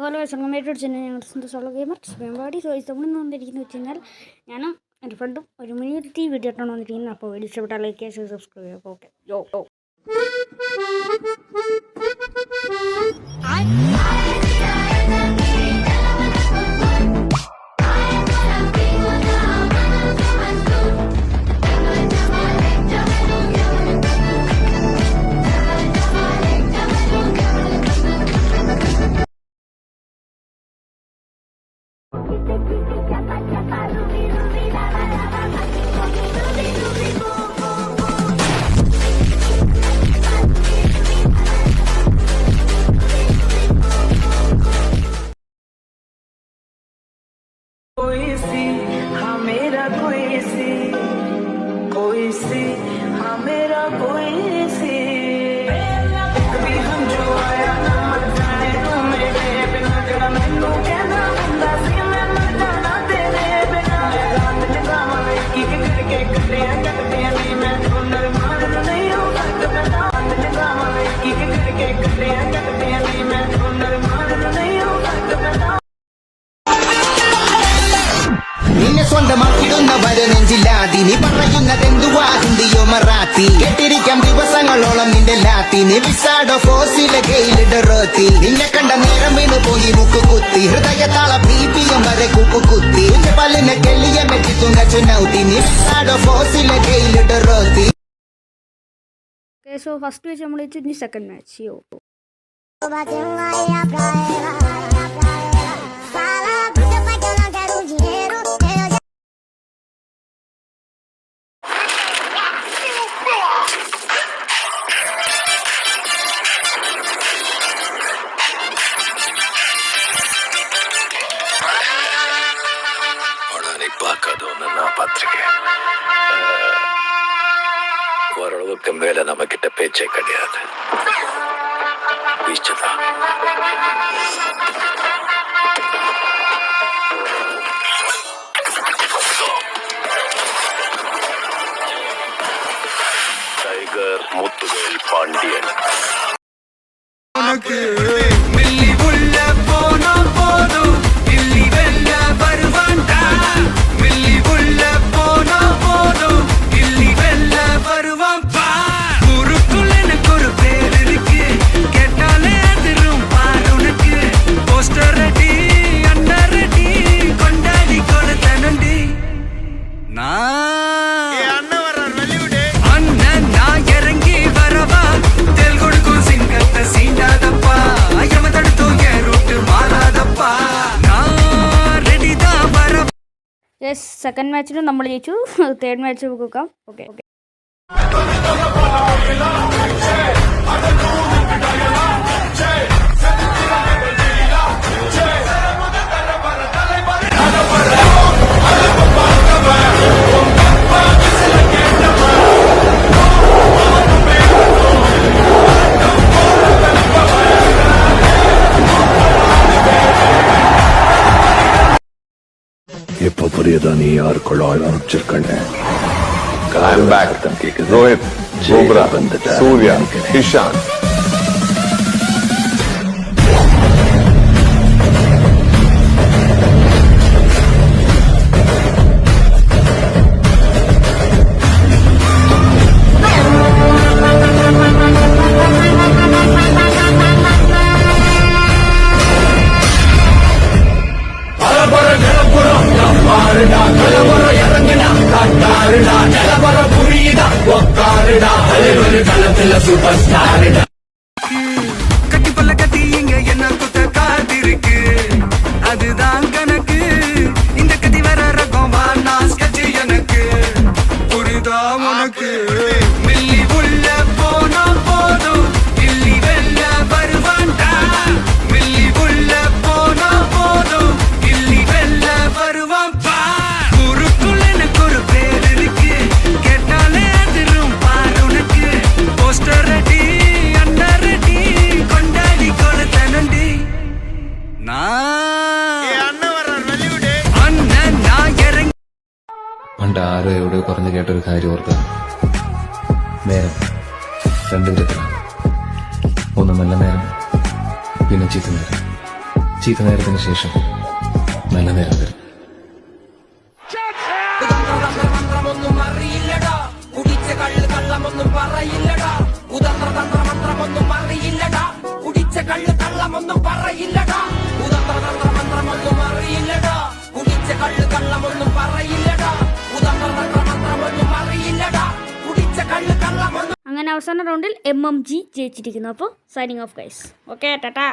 Hello സംഗമേറ്റ് വെച്ചാൽ ഞങ്ങളുടെ solo gamer വേമ്പാടി നമ്മളിന്ന് വന്നിരിക്കുന്നത് വെച്ച് കഴിഞ്ഞാൽ ഞാനും എൻ്റെ ഫ്രണ്ടും ഒരു മിനിറ്റി വീഡിയോ ഇട്ടാണ് വന്നിരിക്കുന്നത്. അപ്പോൾ വീഡിയോ ഇഷ്ടപ്പെട്ടാൽ ലൈക്ക് ചെയ്യുക, സബ്സ്ക്രൈബ് ചെയ്യുക. അപ്പോൾ ഓക്കെ യോ ഓ कोई सी हाँ मेरा कोई सी हाँ मेरा कोई सी कभी हम जो आया ना मर जाए तू मेरे बिना तेरा मैनू कहना बंदा सी मैं मर जाना तेरे बिना रात लगावा की करके कटिया नहीं मैं सुनर मार नहीं हूँ रात लगावा की करके कटिया नहीं मैं सुनर मार नहीं हूँ रात നിന്നെ സ്വന്തമാക്കിടുന്നവര് നെഞ്ചില്ലാതി നീ പറയുന്നതെന്തുവാ ഹിന്ദിയോ മറാത്തി കെട്ടിരിക്കാം ദിവസങ്ങളോളം നിന്റെ ലാത്തി നീ വിസാഡോ ഫോസിലെ കയ്യിലിടറോത്തി നിന്നെ കണ്ട നേരം വീണു പോയി മുക്കു കുത്തി ഹൃദയത്താള ബിപിഎം വരെ കുപ്പു കുത്തി പല്ലിനെ കെള്ളിയെ മെറ്റി തുങ്ക ചുനൗത്തി നീ വിസാഡോ ഫോസിലെ കയ്യിലിടറോത്തി. സോ ഫസ്റ്റ് വെച്ച് നമ്മൾ വെച്ച് ഇനി സെക്കൻഡ് മാച്ച് യോ பார்க்காதோன்னு நான் பார்த்துருக்கேன். ஓரளவுக்கு மேல நம்ம கிட்ட பேச்சே கிடையாது. பீச்சுதான். டைகர் முத்துவேல் பாண்டியன். மில்லி உள்ள போனா போதும் மில்லி வெல்ல வருவான்டா. மில்லி உள்ள போனா போதும் மில்லி வெல்ல வருவான் பா. ஊருக்குள்ள எனக்கு ஒரு பேர் இருக்கு, கேட்டாலே அதிரும் பாரு உனக்கு. போஸ்டர் ரெடி அண்டர் ரெடி கொண்டாடி கொடுத்தனண்டி அண்ணன் நான் இறங்கி வரவா தெல் கொடுக்கும் சிங்கத்தை சீண்டாதப்பா யம தடுத்தோம் என் ரூட்டு மாறாதப்பா நான் ரெடி தான் வர. യെസ് സെക്കൻഡ് മാച്ചിലും നമ്മൾ ജയിച്ചു. തേർഡ് മാച്ച് നോക്കാം. ഓക്കെ ഓക്കെ எப்போ புரியுதா நீ யாருக்குள்ள ஆரம்பிச்சிருக்கேன்னு? ரோஹித், பும்ரா, சூர்யா, இஷான். கட்டி பல்ல கட்டி இங்க என்ன குத்த காத்திருக்கு, அதுதான் கணக்கு. இந்த கத்தி வர ரகம் வானா ஸ்கெட்ச் எனக்கு புரிதா உனக்கு. மில்லி உள்ள போனா போதும் மில்லி வெல்ல வருவான்டா. மில்லி உள்ள போனா போதும் மில்லி வெல்ல வருவான் பா. ஊருக்குள்ள எனக்கு ஒரு பேர் இருக்கு, கேட்டாலே அதிரும் பாரு உனக்கு. போஸ்டர் ரெடி அண்டர் ரெடி கொண்டாடி கொடுத்தனண்டி அண்ணன் நான் இறங்கி. പണ്ട് ആരോ എവിടെയോ പറഞ്ഞു കേട്ടൊരു കാര്യം ഓർത്ത് നേരം രണ്ട് വിധത്തിലാണ്. ഒന്ന് നല്ല നേരം, പിന്നെ ചീത്ത നേരം. ചീത്ത നേരത്തിന് ശേഷം നല്ല നേരം വരും. മന്ത്രമൊന്നും അറിയില്ലടാ, കുടിച്ച കള്ള് കള്ളമൊന്നും പറയില്ലടാ. കുതന്ത്ര തന്ത്രമന്ത്രമൊന്നും അറിയില്ലടാ, കുടിച്ച കള്ള് കള്ളമൊന്നും പറയില്ലടാ. കുതന്ത്ര തന്ത്രമന്ത്രമൊന്നും അറിയില്ലടാ, കുടിച്ച കള്ള് കള്ളമൊന്നും പറയില്ലടാ. കുതന്ത്ര തന്ത്രമന്ത്രമൊന്നും അറിയില്ലടാ, കുടിച്ച കള്ള് കള്ളമൊന്നും. അങ്ങനെ അവസാന റൗണ്ടിൽ MMG ജയിച്ചിരിക്കുന്നു. അപ്പോൾ signing off guys. Okay Tata.